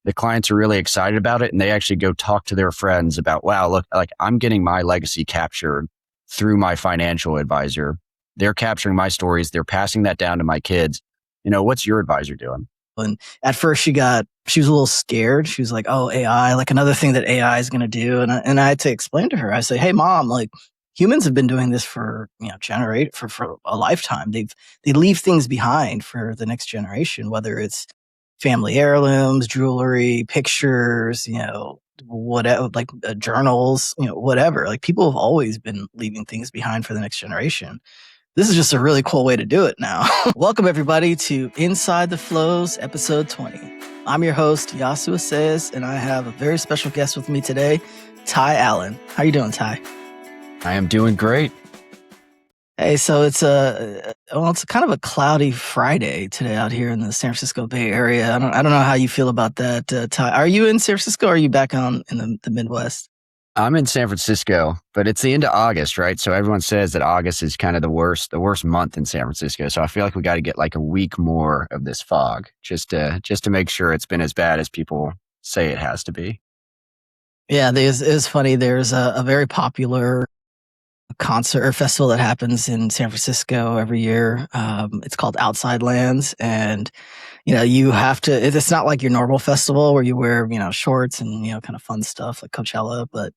the clients are really excited about it, and they actually go talk to their friends about, wow, look, like I'm getting my legacy captured through my financial advisor. They're capturing my stories. They're passing that down to my kids. What's your advisor doing? And at first she was a little scared. She was like, oh, AI, like another thing that AI is going to do. And I had to explain to her, I say, hey, mom, like humans have been doing this for, for a lifetime. They leave things behind for the next generation, whether it's family heirlooms, jewelry, pictures, whatever, like journals, whatever. Like people have always been leaving things behind for the next generation. This is just a really cool way to do it now. Welcome, everybody, to Inside the Flows, episode 20. I'm your host, Iyassu, and I have a very special guest with me today, Ty Allen. How you doing, Ty? I am doing great. Hey, so it's kind of a cloudy Friday today out here in the San Francisco Bay Area. I don't know how you feel about that, Ty. Are you in San Francisco or are you back in the Midwest? I'm in San Francisco, but it's the end of August, right? So everyone says that August is kind of the worst month in San Francisco. So I feel like we got to get like a week more of this fog just to make sure it's been as bad as people say it has to be. Yeah, it's funny. There's a very popular concert or festival that happens in San Francisco every year. It's called Outside Lands, and you have to. It's not like your normal festival where you wear shorts and kind of fun stuff like Coachella, but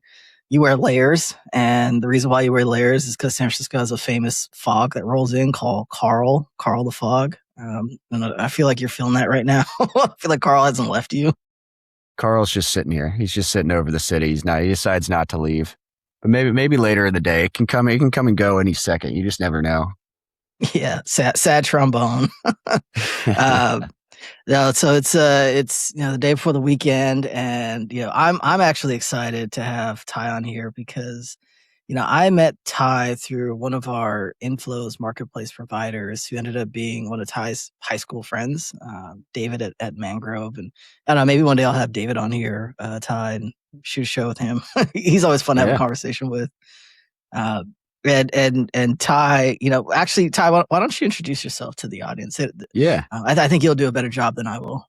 you wear layers. And the reason why you wear layers is because San Francisco has a famous fog that rolls in called Carl the Fog. And I feel like you're feeling that right now. I feel like Carl hasn't left you. Carl's just sitting here. He's just sitting over the city. He decides not to leave. But maybe later in the day it can come and go any second. You just never know. Yeah, sad trombone. No, so it's the day before the weekend, and I'm actually excited to have Ty on here because I met Ty through one of our Inflows marketplace providers who ended up being one of Ty's high school friends, David at Mangrove, and I don't know, maybe one day I'll have David on here, Ty, and shoot a show with him. He's always fun to have a conversation with. And Ty, actually, Ty, why don't you introduce yourself to the audience? Yeah. I think you'll do a better job than I will.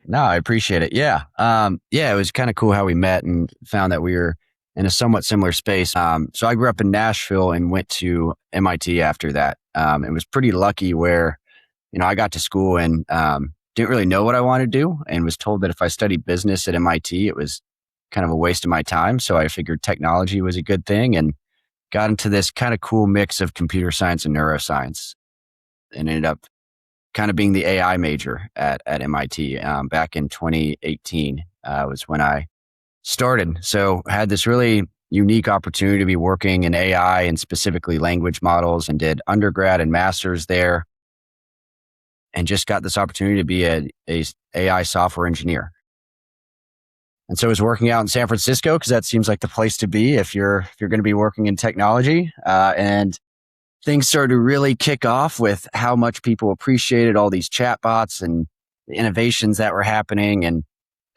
No, I appreciate it. Yeah. It was kind of cool how we met and found that we were in a somewhat similar space. So I grew up in Nashville and went to MIT after that. It was pretty lucky where, I got to school and didn't really know what I wanted to do and was told that if I studied business at MIT, it was kind of a waste of my time. So I figured technology was a good thing and got into this kind of cool mix of computer science and neuroscience and ended up kind of being the AI major at MIT. Back in 2018 was when I started. So I had this really unique opportunity to be working in AI and specifically language models, and did undergrad and master's there, and just got this opportunity to be a AI software engineer. And so I was working out in San Francisco because that seems like the place to be if you're going to be working in technology. And things started to really kick off with how much people appreciated all these chatbots and the innovations that were happening. And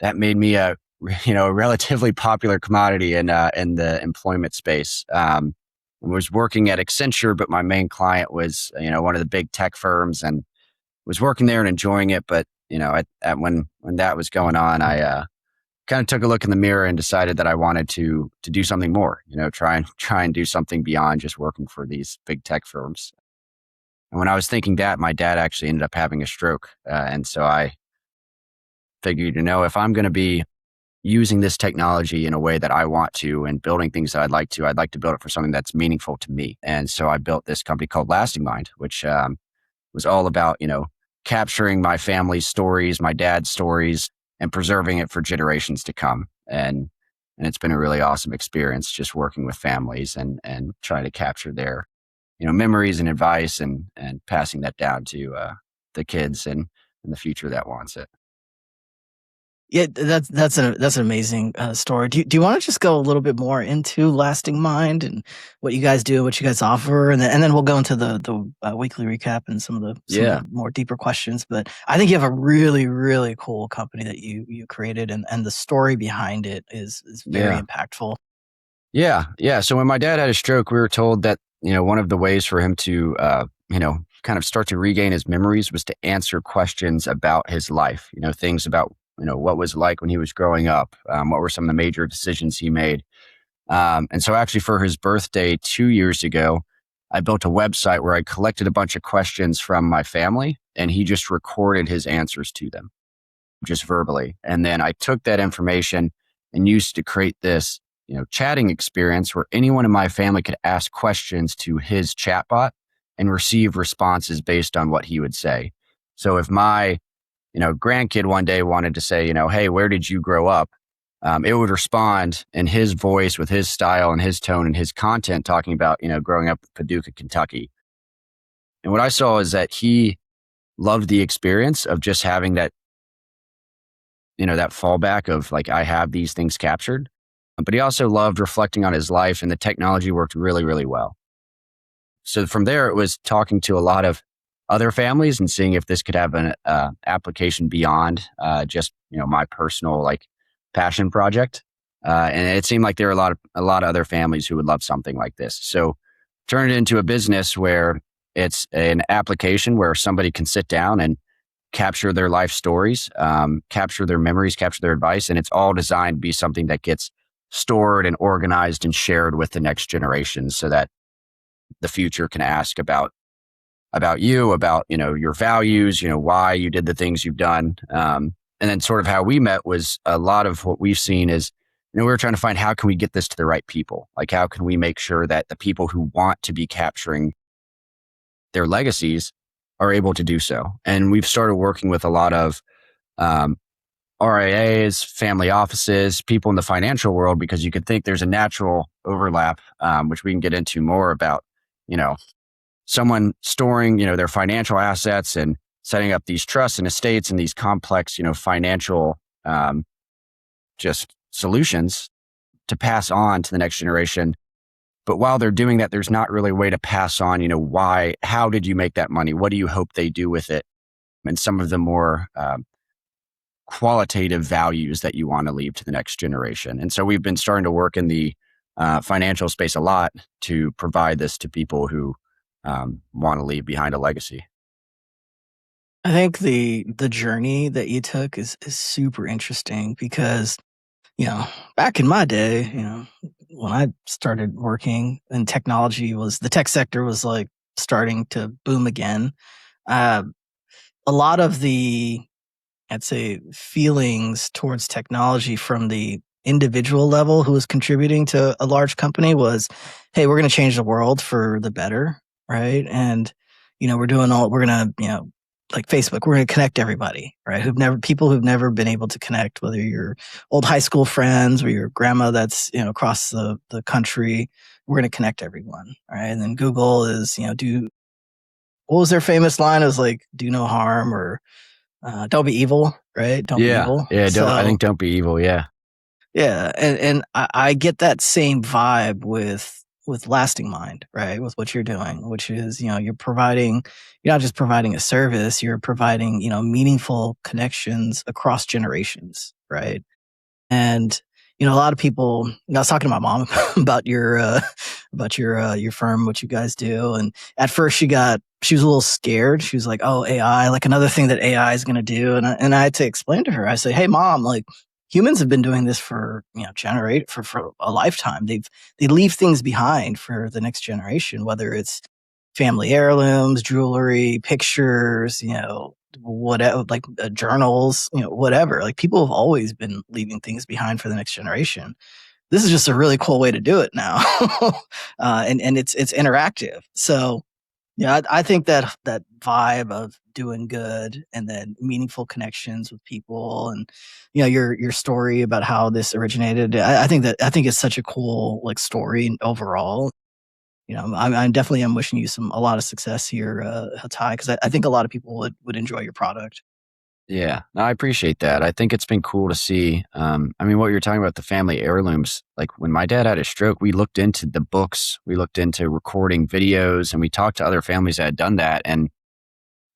that made me a relatively popular commodity in the employment space. I was working at Accenture, but my main client was, one of the big tech firms, and was working there and enjoying it. But, when that was going on, I kind of took a look in the mirror and decided that I wanted to do something more, try and do something beyond just working for these big tech firms. And when I was thinking that, my dad actually ended up having a stroke. And so I figured, if I'm going to be using this technology in a way that I want to and building things that I'd like to build it for something that's meaningful to me. And so I built this company called LastingMind, which was all about, capturing my family's stories, my dad's stories, and preserving it for generations to come. And it's been a really awesome experience just working with families and trying to capture their, memories and advice and passing that down to the kids and the future that wants it. Yeah, that's an amazing story. Do you want to just go a little bit more into LastingMind and what you guys do, what you guys offer, and then we'll go into the weekly recap and some of the more deeper questions. But I think you have a really, really cool company that you created, and the story behind it is very impactful. Yeah. So when my dad had a stroke, we were told that one of the ways for him to kind of start to regain his memories was to answer questions about his life. Things about what was it like when he was growing up? What were some of the major decisions he made? And so actually for his birthday 2 years ago, I built a website where I collected a bunch of questions from my family and he just recorded his answers to them just verbally. And then I took that information and used to create this, chatting experience where anyone in my family could ask questions to his chatbot and receive responses based on what he would say. So if my, grandkid one day wanted to say, hey, where did you grow up? It would respond in his voice with his style and his tone and his content talking about, growing up in Paducah, Kentucky. And what I saw is that he loved the experience of just having that, that fallback of like, I have these things captured. But he also loved reflecting on his life, and the technology worked really, really well. So from there, it was talking to a lot of other families and seeing if this could have an application beyond just my personal like passion project. And it seemed like there are a lot of other families who would love something like this. So turn it into a business where it's an application where somebody can sit down and capture their life stories, capture their memories, capture their advice, and it's all designed to be something that gets stored and organized and shared with the next generation, so that the future can ask about you, about your values, why you did the things you've done. And then sort of how we met was a lot of what we've seen is, we were trying to find how can we get this to the right people? Like how can we make sure that the people who want to be capturing their legacies are able to do so? And we've started working with a lot of RIAs, family offices, people in the financial world, because you could think there's a natural overlap, which we can get into more about, someone storing, their financial assets and setting up these trusts and estates and these complex, financial just solutions to pass on to the next generation. But while they're doing that, there's not really a way to pass on, how did you make that money? What do you hope they do with it? And some of the more qualitative values that you want to leave to the next generation. And so we've been starting to work in the financial space a lot to provide this to people who want to leave behind a legacy. I think the journey that you took is super interesting because, back in my day, when I started working and the tech sector was like starting to boom again. Uh, a lot of the, I'd say, feelings towards technology from the individual level who was contributing to a large company was, hey, we're going to change the world for the better, right? And we're going to like Facebook, we're going to connect everybody, right? People who've never been able to connect, whether you're old high school friends or your grandma that's across the country. We're going to connect everyone, right? And then Google is what was their famous line? It was like, do no harm, or don't be evil, right? Don't be Yeah. evil. Yeah. I So think don't be evil. Yeah. yeah, and I get that same vibe with LastingMind, right? With what you're doing, which is you're not just providing a service, you're providing meaningful connections across generations, right? And a lot of people. I was talking to my mom about your firm, what you guys do, and at first she was a little scared. She was like, "Oh, AI, like another thing that AI is going to do," and I had to explain to her. I say, "Hey, mom, like humans have been doing this for generate for a lifetime. They leave things behind for the next generation, whether it's family heirlooms, jewelry, pictures, whatever, like journals, whatever. Like people have always been leaving things behind for the next generation. This is just a really cool way to do it now, and it's interactive. So yeah, I think that vibe of doing good and then meaningful connections with people, and your story about how this originated. I think it's such a cool like story overall. I definitely am wishing you a lot of success here, Ty, because I think a lot of people would enjoy your product. Yeah. No, I appreciate that. I think it's been cool to see. I mean, what you're talking about, the family heirlooms, like when my dad had a stroke, we looked into the books, we looked into recording videos, and we talked to other families that had done that. And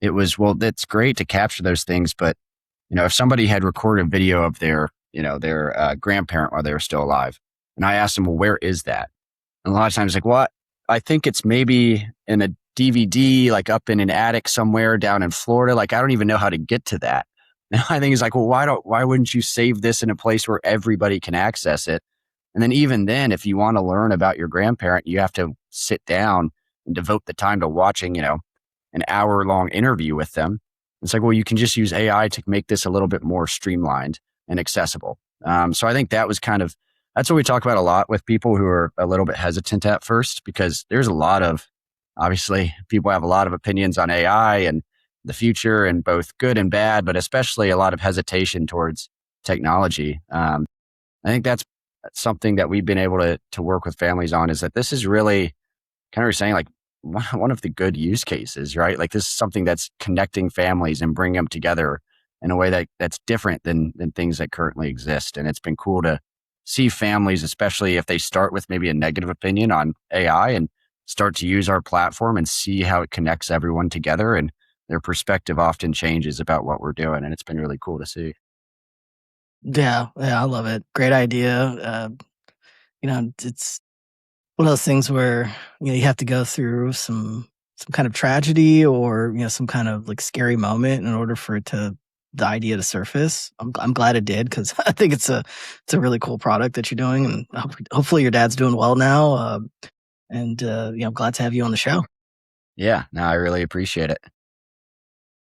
it was, well, that's great to capture those things. But, if somebody had recorded a video of their grandparent while they were still alive, and I asked them, well, where is that? And a lot of times, like, well, I think it's maybe in a DVD, like up in an attic somewhere down in Florida. Like, I don't even know how to get to that. And I think it's like, well, why wouldn't you save this in a place where everybody can access it? And then even then, if you want to learn about your grandparent, you have to sit down and devote the time to watching, an hour long interview with them. It's like, well, you can just use AI to make this a little bit more streamlined and accessible. So I think that's what we talk about a lot with people who are a little bit hesitant at first, because there's a lot of, obviously, people have a lot of opinions on AI and the future, and both good and bad, but especially a lot of hesitation towards technology. I think that's something that we've been able to work with families on, is that this is really kind of saying, like, one of the good use cases, right? Like, this is something that's connecting families and bringing them together in a way that's different than things that currently exist. And it's been cool to see families, especially if they start with maybe a negative opinion on AI, and start to use our platform and see how it connects everyone together, and their perspective often changes about what we're doing. And it's been really cool to see. Yeah, yeah, I love it. Great idea. It's one of those things where you have to go through some kind of tragedy, or some kind of like scary moment in order for the idea to surface. I'm glad it did, because I think it's a really cool product that you're doing, and hopefully your dad's doing well now. And I'm glad to have you on the show. Yeah, no, I really appreciate it.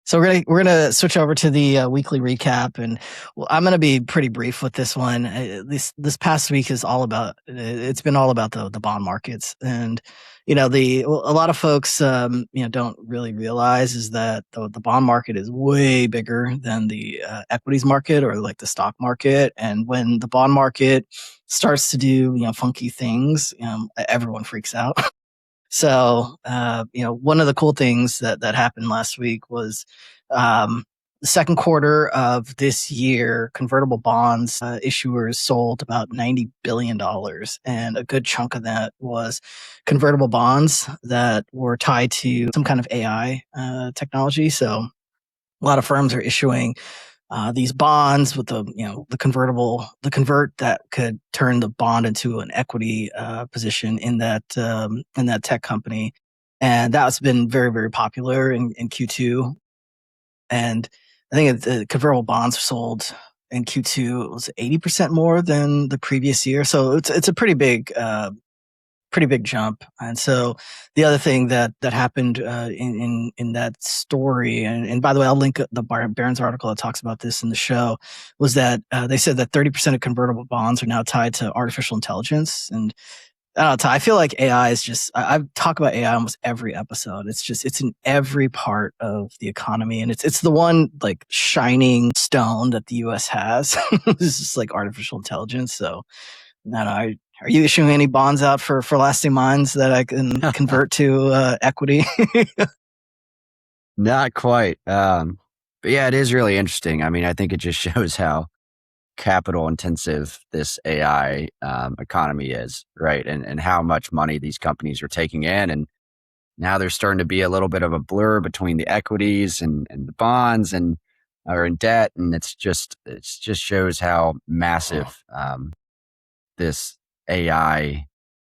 So we're gonna switch over to the weekly recap, and well, I'm gonna be pretty brief with this one. This past week is all about. It's been all about the bond markets, and a lot of folks don't really realize is that the bond market is way bigger than the equities market, or like the stock market. And when the bond market starts to do funky things, everyone freaks out. So, one of the cool things that happened last week was the second quarter of this year, convertible bonds issuers sold about $90 billion, and a good chunk of that was convertible bonds that were tied to some kind of AI technology. So, a lot of firms are issuing these bonds with the convert that could turn the bond into an equity position in that tech company, and that's been very, very popular in Q2. And I think the convertible bonds sold in Q2, it was 80% more than the previous year, so it's a pretty big jump. And so the other thing that happened in that story, and by the way, I'll link the Barron's article that talks about this in the show, was that they said that 30% of convertible bonds are now tied to artificial intelligence. And I don't know, Ty, I feel like AI is just, I talk about AI almost every episode. It's in every part of the economy. And it's the one like shining stone that the US has. It's just like artificial intelligence. So no, no. Are you issuing any bonds out for lasting minds that I can convert to equity? Not quite. But yeah, it is really interesting. I mean, I think it just shows how capital intensive this AI economy is, right? And how much money these companies are taking in. And now there's starting to be a little bit of a blur between the equities and the bonds, and are in debt. And it's just shows how massive this AI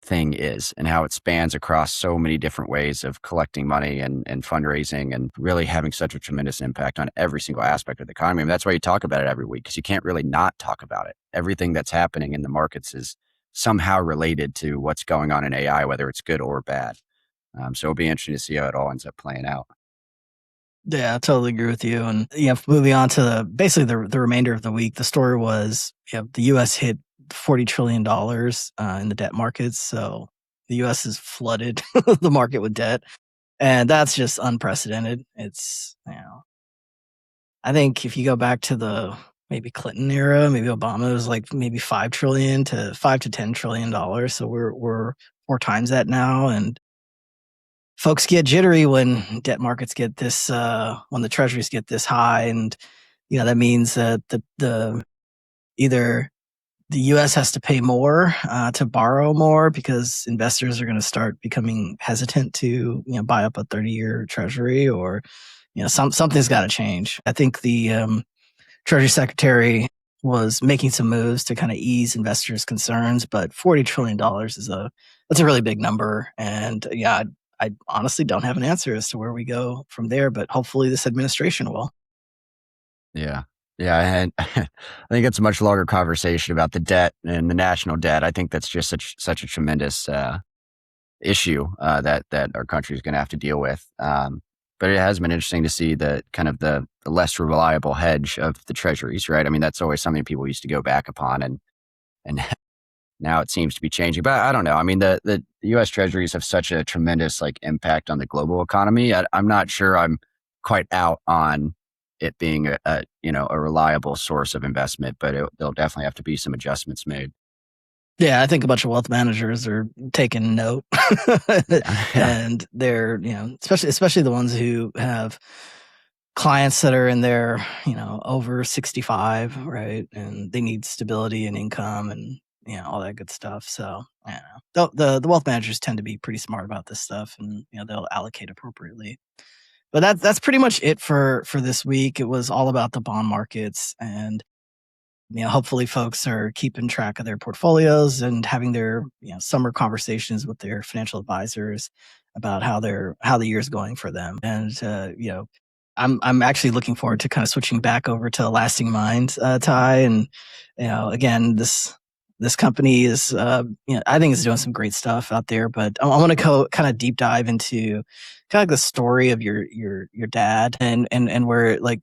thing is, and how it spans across so many different ways of collecting money and fundraising, and really having such a tremendous impact on every single aspect of the economy. And that's why you talk about it every week, because you can't really not talk about it. Everything that's happening in the markets is somehow related to what's going on in AI, whether it's good or bad. So it'll be interesting to see how it all ends up playing out. Yeah, I totally agree with you. And moving on to basically the remainder of the week, the story was the U.S. hit $40 trillion in the debt markets. So the U.S. has flooded the market with debt, and that's just unprecedented. It's I think if you go back to the maybe Clinton era, maybe Obama, it was like maybe 5 trillion to $5 to $10 trillion. So we're 4 times that now, and folks get jittery when debt markets get this when the treasuries get this high. And that means that the either the US has to pay more to borrow more, because investors are going to start becoming hesitant to buy up a 30-year treasury, or something's got to change. I think the Treasury Secretary was making some moves to kind of ease investors' concerns, but $40 trillion that's a really big number. And I honestly don't have an answer as to where we go from there, but hopefully this administration will. Yeah. Yeah. And I think it's a much longer conversation about the debt and the national debt. I think that's just such a tremendous issue that our country is going to have to deal with. But it has been interesting to see the kind of the less reliable hedge of the treasuries, right? I mean, that's always something people used to go back upon, and now it seems to be changing. But I don't know. I mean, the U.S. treasuries have such a tremendous like impact on the global economy. I'm not sure I'm quite out on it being a a reliable source of investment, but there'll definitely have to be some adjustments made. Yeah, I think a bunch of wealth managers are taking note, Yeah, yeah, and they're especially the ones who have clients that are in their over 65, right, and they need stability and income and all that good stuff. So yeah, the wealth managers tend to be pretty smart about this stuff, and they'll allocate appropriately. But that's pretty much it for this week. It was all about the bond markets, and hopefully folks are keeping track of their portfolios and having their summer conversations with their financial advisors about how the year's going for them. And I'm actually looking forward to kind of switching back over to Lasting Mind, Ty. And again, this company is I think is doing some great stuff out there. But I want to go kind of deep dive into kind of like the story of your dad and where like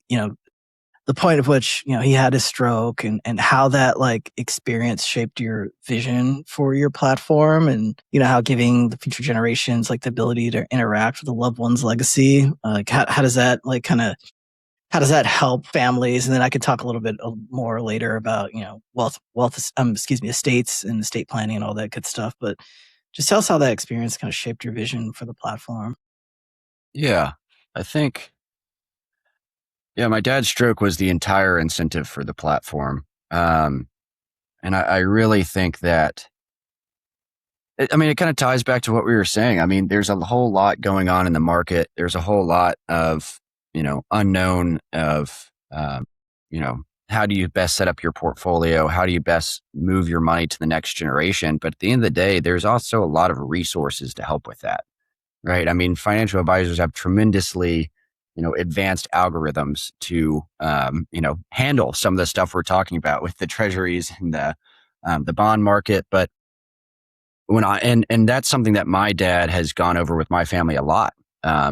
the point of which he had his stroke, and how that like experience shaped your vision for your platform, and how giving the future generations like the ability to interact with a loved one's legacy, like how does that like kind of how does that help families? And then I could talk a little bit more later about wealth excuse me, estates and estate planning and all that good stuff. But just tell us how that experience kind of shaped your vision for the platform. yeah. I think yeah, my dad's stroke was the entire incentive for the platform, and I really think that I mean, it kind of ties back to what we were saying. I mean, there's a whole lot going on in the market. There's a whole lot of, unknown of, how do you best set up your portfolio? How do you best move your money to the next generation? But at the end of the day, there's also a lot of resources to help with that, right? I mean, financial advisors have tremendously, advanced algorithms to, handle some of the stuff we're talking about with the treasuries and the bond market. But and that's something that my dad has gone over with my family a lot,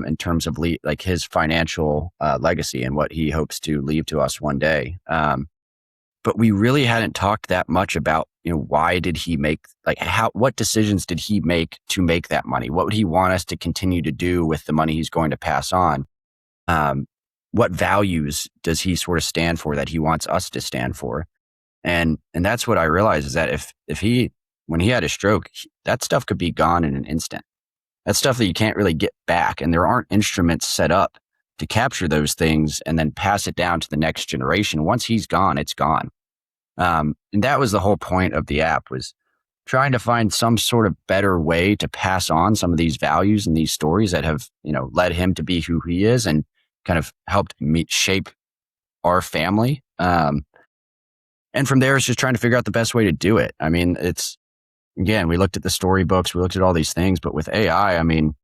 in terms of like his financial legacy and what he hopes to leave to us one day. But we really hadn't talked that much about why did he make like how what decisions did he make to make that money? What would he want us to continue to do with the money he's going to pass on? Um, what values does he sort of stand for that he wants us to stand for? And that's what I realized is that if he when he had a stroke, that stuff could be gone in an instant. That's stuff that you can't really get back, and there aren't instruments set up to capture those things and then pass it down to the next generation. Once he's gone, it's gone. And that was the whole point of the app, was trying to find some sort of better way to pass on some of these values and these stories that have led him to be who he is and kind of helped me shape our family. And from there, it's just trying to figure out the best way to do it. I mean, it's again, we looked at the storybooks, we looked at all these things, but with AI, I mean,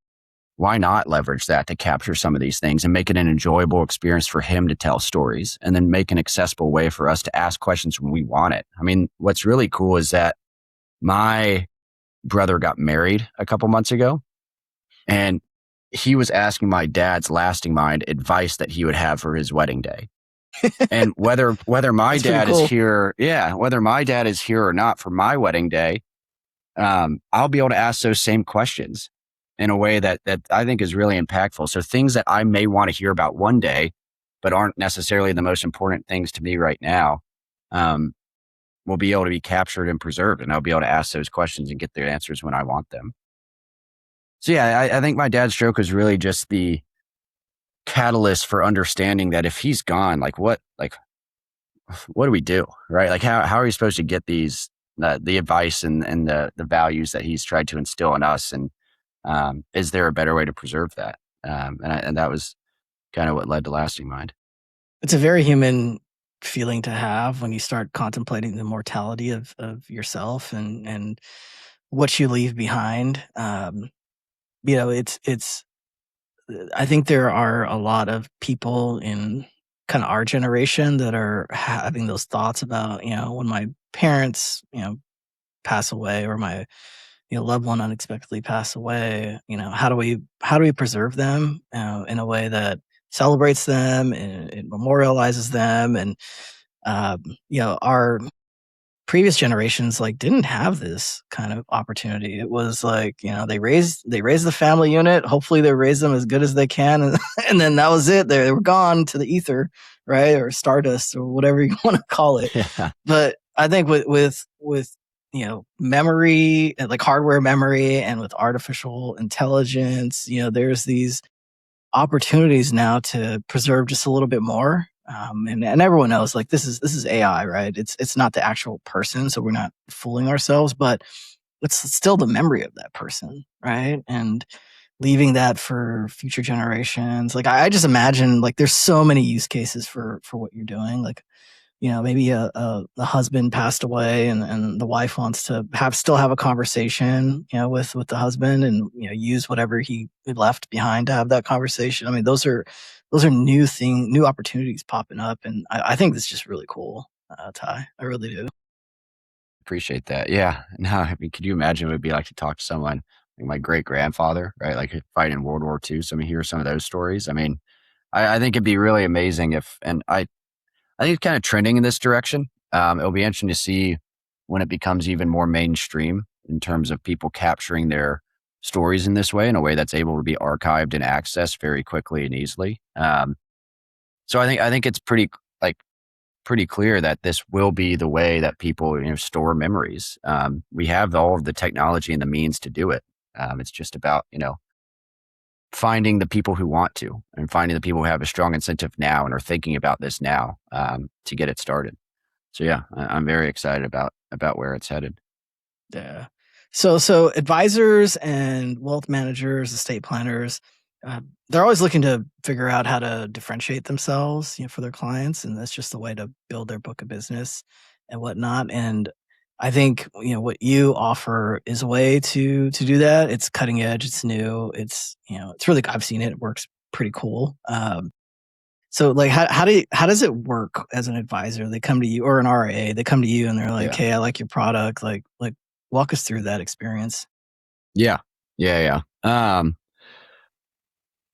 why not leverage that to capture some of these things and make it an enjoyable experience for him to tell stories, and then make an accessible way for us to ask questions when we want it? I mean, what's really cool is that my brother got married a couple months ago, and he was asking my dad's Lasting Mind advice that he would have for his wedding day. And whether my That's pretty dad is cool. here, yeah, whether my dad is here or not for my wedding day, I'll be able to ask those same questions in a way that I think is really impactful. So things that I may want to hear about one day, but aren't necessarily the most important things to me right now, um, will be able to be captured and preserved, and I'll be able to ask those questions and get their answers when I want them. So yeah, I think my dad's stroke was really just the catalyst for understanding that if he's gone, what do we do, right? Like how are we supposed to get these the advice and the values that he's tried to instill in us, and is there a better way to preserve that? And that was kind of what led to Lasting Mind. It's a very human feeling to have when you start contemplating the mortality of yourself and what you leave behind. It's I think there are a lot of people in kind of our generation that are having those thoughts about, when my parents, pass away, or my loved one unexpectedly pass away, how do we preserve them in a way that celebrates them and it memorializes them, and um, our previous generations like didn't have this kind of opportunity. It was like, they raised the family unit. Hopefully they raised them as good as they can, and, and then that was it. They were gone to the ether, right? Or stardust, or whatever you want to call it. Yeah. But I think with memory, like hardware memory, and with artificial intelligence, there's these opportunities now to preserve just a little bit more. And everyone knows, like, this is AI, right? It's not the actual person, so we're not fooling ourselves, but it's still the memory of that person, right? And leaving that for future generations. Like, I just imagine, like, there's so many use cases for what you're doing. Like, maybe the husband passed away, and the wife wants to still have a conversation, with the husband, and, use whatever he left behind to have that conversation. I mean, those are new opportunities popping up. And I think that's just really cool, Ty. I really do. Appreciate that. Yeah. Now, I mean, could you imagine what it'd be like to talk to someone like my great grandfather, right? Like fighting in World War II. So I mean, hear some of those stories. I mean, I think it'd be really amazing and I think it's kind of trending in this direction. It'll be interesting to see when it becomes even more mainstream in terms of people capturing their stories in this way, in a way that's able to be archived and accessed very quickly and easily. So I think it's like pretty clear that this will be the way that people store memories. We have all of the technology and the means to do it. It's just about finding the people who want to, and finding the people who have a strong incentive now and are thinking about this now, to get it started. So yeah, I'm very excited about where it's headed. Yeah. So advisors and wealth managers, estate planners, they're always looking to figure out how to differentiate themselves, for their clients, and that's just the way to build their book of business and whatnot. And I think what you offer is a way to do that. It's cutting edge. It's new. It's really, I've seen it. It works pretty cool. So like, how does it work as an advisor? They come to you, or an RA. They come to you and they're like, Yeah. "Hey, I like your product." Like walk us through that experience. Yeah. Yeah. Yeah.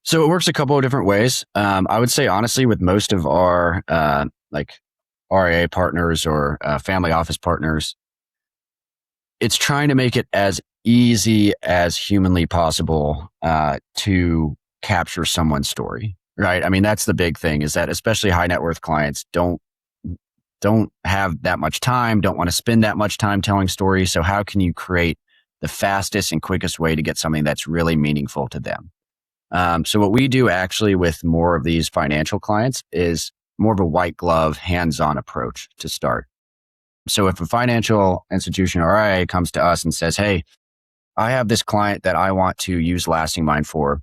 So it works a couple of different ways. I would say honestly, with most of our like RIA partners or family office partners, it's trying to make it as easy as humanly possible to capture someone's story, right? I mean, that's the big thing, is that especially high net worth clients don't have that much time, don't want to spend that much time telling stories. So how can you create the fastest and quickest way to get something that's really meaningful to them? So what we do actually with more of these financial clients is more of a white glove, hands-on approach to start. So if a financial institution or IA comes to us and says, "Hey, I have this client that I want to use LastingMind for,"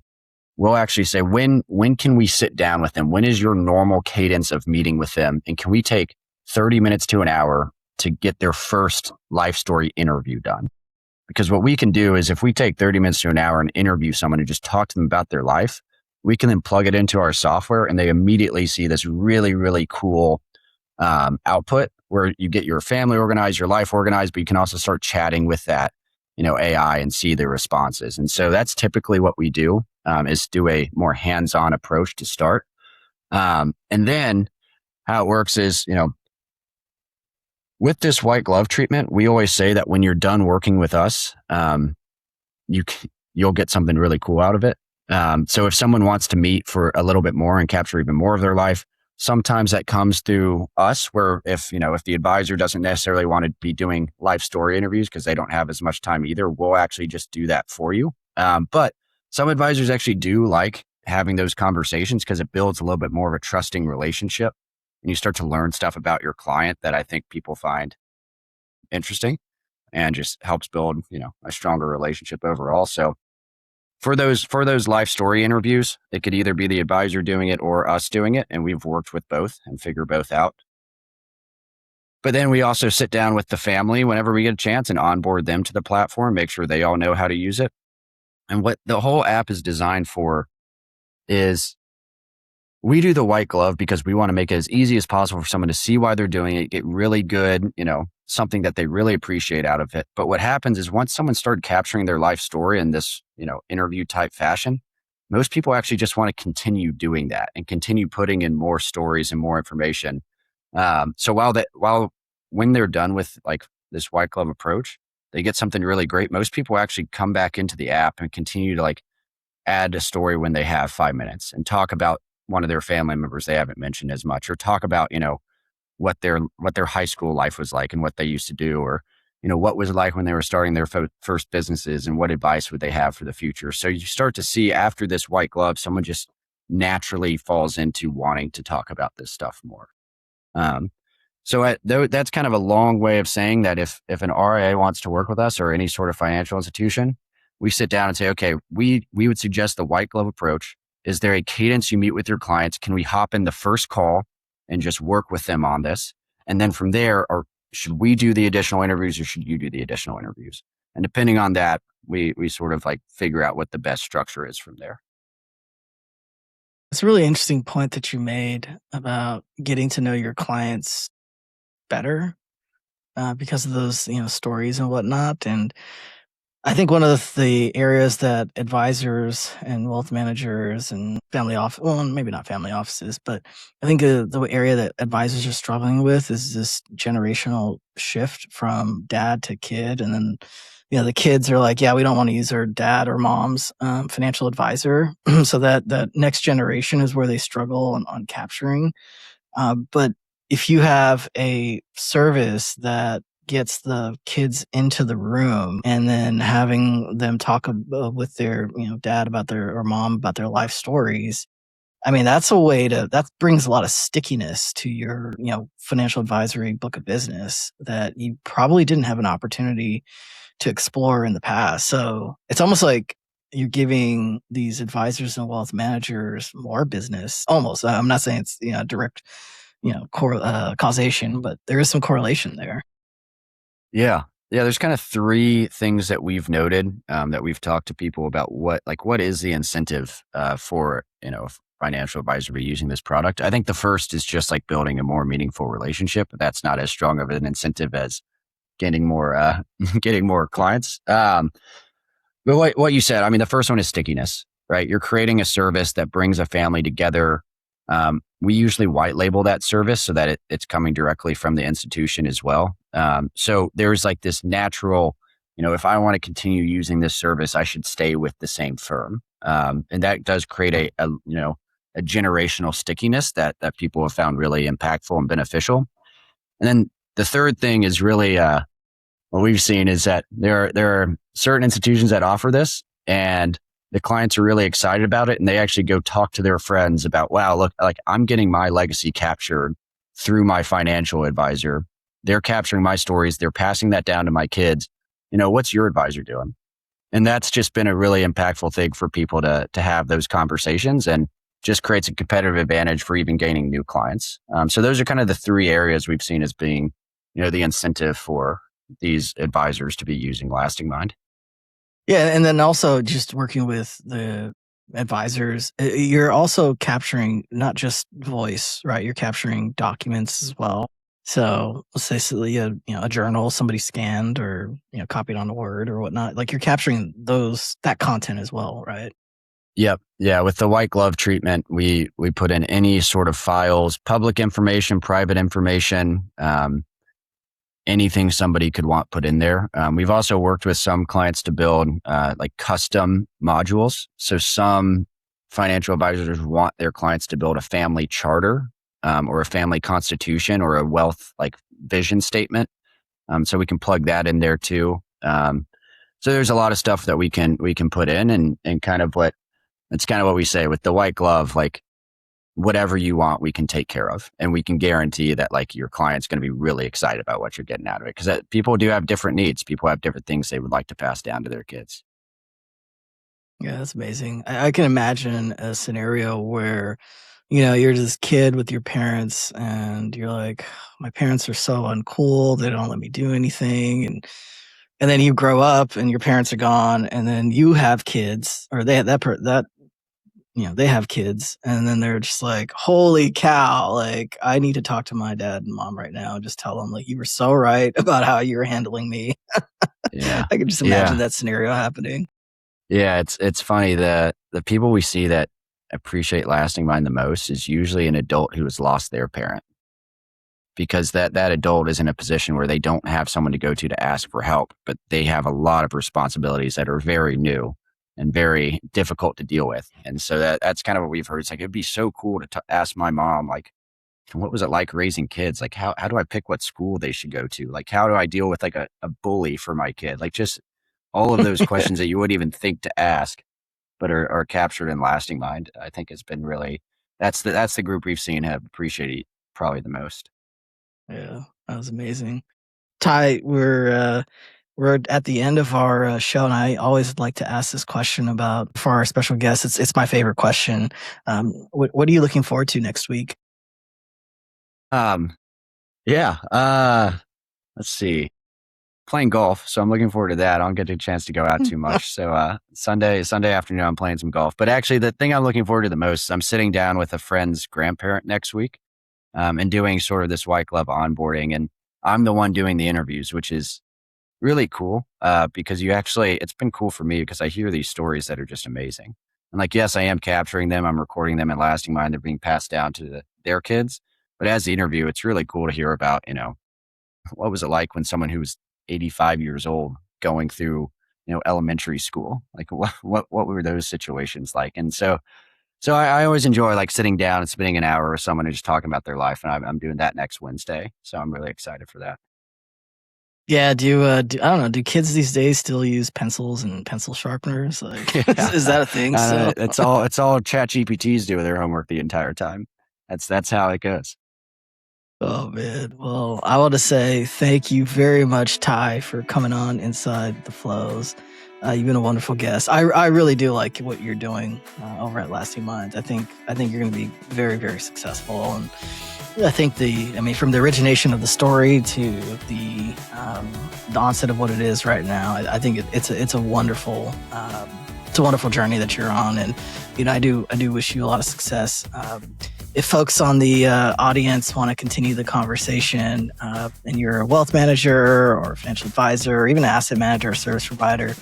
we'll actually say, when can we sit down with them? When is your normal cadence of meeting with them? And can we take 30 minutes to an hour to get their first life story interview done? Because what we can do is, if we take 30 minutes to an hour and interview someone and just talk to them about their life, we can then plug it into our software, and they immediately see this really, really cool output where you get your family organized, your life organized, but you can also start chatting with that, AI, and see the responses. And so that's typically what we do, is do a more hands-on approach to start. And then how it works is, with this white glove treatment, we always say that when you're done working with us, you'll get something really cool out of it. So if someone wants to meet for a little bit more and capture even more of their life, sometimes that comes through us, where if the advisor doesn't necessarily want to be doing life story interviews because they don't have as much time either, we'll actually just do that for you. But some advisors actually do like having those conversations because it builds a little bit more of a trusting relationship, and you start to learn stuff about your client that I think people find interesting, and just helps build, a stronger relationship overall. So for those life story interviews, it could either be the advisor doing it or us doing it, and we've worked with both and figure both out. But then we also sit down with the family whenever we get a chance and onboard them to the platform, make sure they all know how to use it. And what the whole app is designed for is we do the white glove because we want to make it as easy as possible for someone to see why they're doing it, get really good, something that they really appreciate out of it. But what happens is once someone started capturing their life story in this, interview type fashion, most people actually just want to continue doing that and continue putting in more stories and more information. So while when they're done with like this white glove approach, they get something really great. Most people actually come back into the app and continue to like add a story when they have 5 minutes and talk about one of their family members they haven't mentioned as much, or talk about, what their high school life was like and what they used to do, or, what was it like when they were starting their first businesses and what advice would they have for the future. So you start to see after this white glove, someone just naturally falls into wanting to talk about this stuff more. Um, that's kind of a long way of saying that if an RIA wants to work with us or any sort of financial institution, we sit down and say, okay, we would suggest the white glove approach. Is there a cadence you meet with your clients? Can we hop in the first call and just work with them on this? And then from there, or should we do the additional interviews or should you do the additional interviews? And depending on that, we sort of like figure out what the best structure is from there. It's a really interesting point that you made about getting to know your clients better because of those, stories and whatnot. And I think one of the areas that advisors and wealth managers and well, maybe not family offices, but I think the area that advisors are struggling with is this generational shift from dad to kid. And then, the kids are like, yeah, we don't want to use our dad or mom's financial advisor. So that next generation is where they struggle on capturing. But if you have a service that gets the kids into the room and then having them talk with their dad about their or mom about their life stories, I mean that's a way that brings a lot of stickiness to your financial advisory book of business that you probably didn't have an opportunity to explore in the past. So it's almost like you're giving these advisors and wealth managers more business. Almost. I'm not saying it's direct causation, but there is some correlation there. Yeah. Yeah. There's kind of three things that we've noted that we've talked to people about what is the incentive for, financial advisor to be using this product. I think the first is just like building a more meaningful relationship. That's not as strong of an incentive as getting more, getting more clients. But what you said, I mean, the first one is stickiness, right? You're creating a service that brings a family together. We usually white label that service so that it's coming directly from the institution as well. So there's like this natural, if I want to continue using this service, I should stay with the same firm. And that does create a generational stickiness that people have found really impactful and beneficial. And then the third thing is really, what we've seen is that there are certain institutions that offer this and the clients are really excited about it. And they actually go talk to their friends about, wow, look, like I'm getting my legacy captured through my financial advisor. They're capturing my stories. They're passing that down to my kids. What's your advisor doing? And that's just been a really impactful thing for people to have those conversations, and just creates a competitive advantage for even gaining new clients. So those are kind of the three areas we've seen as being, the incentive for these advisors to be using LastingMind. Yeah, and then also just working with the advisors, you're also capturing not just voice, right? You're capturing documents as well. So let's say a journal somebody scanned or copied on a Word or whatnot. Like you're capturing that content as well, right? Yep. Yeah. With the white glove treatment, we put in any sort of files, public information, private information, anything somebody could want put in there. We've also worked with some clients to build like custom modules. So some financial advisors want their clients to build a family charter or a family constitution or a wealth like vision statement. So we can plug that in there too. So there's a lot of stuff that we can put in, and kind of it's kind of what we say with the white glove, like whatever you want, we can take care of. And we can guarantee that like your client's going to be really excited about what you're getting out of it. Because people do have different needs. People have different things they would like to pass down to their kids. Yeah, that's amazing. I can imagine a scenario where, you're this kid with your parents and you're like, my parents are so uncool. They don't let me do anything. And then you grow up and your parents are gone and then you have kids or that they have kids, and then they're just like, holy cow, like, I need to talk to my dad and mom right now and just tell them, like, you were so right about how you were handling me. Yeah. I can just imagine Yeah. that scenario happening. Yeah. It's funny that the people we see that appreciate Lasting Mind the most is usually an adult who has lost their parent, because that adult is in a position where they don't have someone to ask for help, but they have a lot of responsibilities that are very new and very difficult to deal with. And so that's kind of what we've heard. It's like, it'd be so cool to ask my mom, like, what was it like raising kids? Like, how do I pick what school they should go to? Like, how do I deal with like a bully for my kid? Like, just all of those questions that you wouldn't even think to ask, but are captured in Lasting Mind, I think has been really, that's the group we've seen have appreciated probably the most. Yeah, that was amazing. Ty, we're at the end of our show, and I always like to ask this question about for our special guests. It's my favorite question. What are you looking forward to next week? Um, yeah. Let's see. Playing golf, so I'm looking forward to that. I don't get a chance to go out too much. So Sunday afternoon, I'm playing some golf. But actually, the thing I'm looking forward to the most is I'm sitting down with a friend's grandparent next week, and doing sort of this white glove onboarding, and I'm the one doing the interviews, which is really cool, because it's been cool for me because I hear these stories that are just amazing. And like, yes, I am capturing them. I'm recording them in Lasting Mind. They're being passed down to their kids. But as the interview, it's really cool to hear about, what was it like when someone who was 85 years old going through, elementary school? Like, what were those situations like? And so I always enjoy like sitting down and spending an hour with someone and just talking about their life. And I'm doing that next Wednesday. So I'm really excited for that. Yeah, I don't know, do kids these days still use pencils and pencil sharpeners? Like, Yeah. is that a thing still? It's all chat GPTs do their homework the entire time. That's how it goes. Oh man. Well, I want to say thank you very much, Ty, for coming on Inside the Flows. You've been a wonderful guest. I really do like what you're doing over at Lasting Minds. I think you're going to be very, very successful. And I think from the origination of the story to the onset of what it is right now, I think it's a wonderful journey that you're on. And I do wish you a lot of success. If folks on the audience want to continue the conversation, and you're a wealth manager or a financial advisor or even an asset manager or service provider,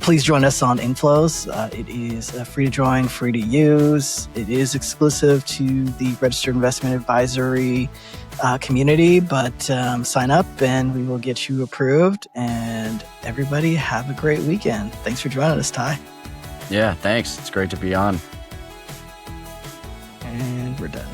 please join us on Inflows. It is free to join, free to use. It is exclusive to the Registered Investment Advisory community, but sign up and we will get you approved. And everybody have a great weekend. Thanks for joining us, Ty. Yeah, thanks. It's great to be on. And we're done.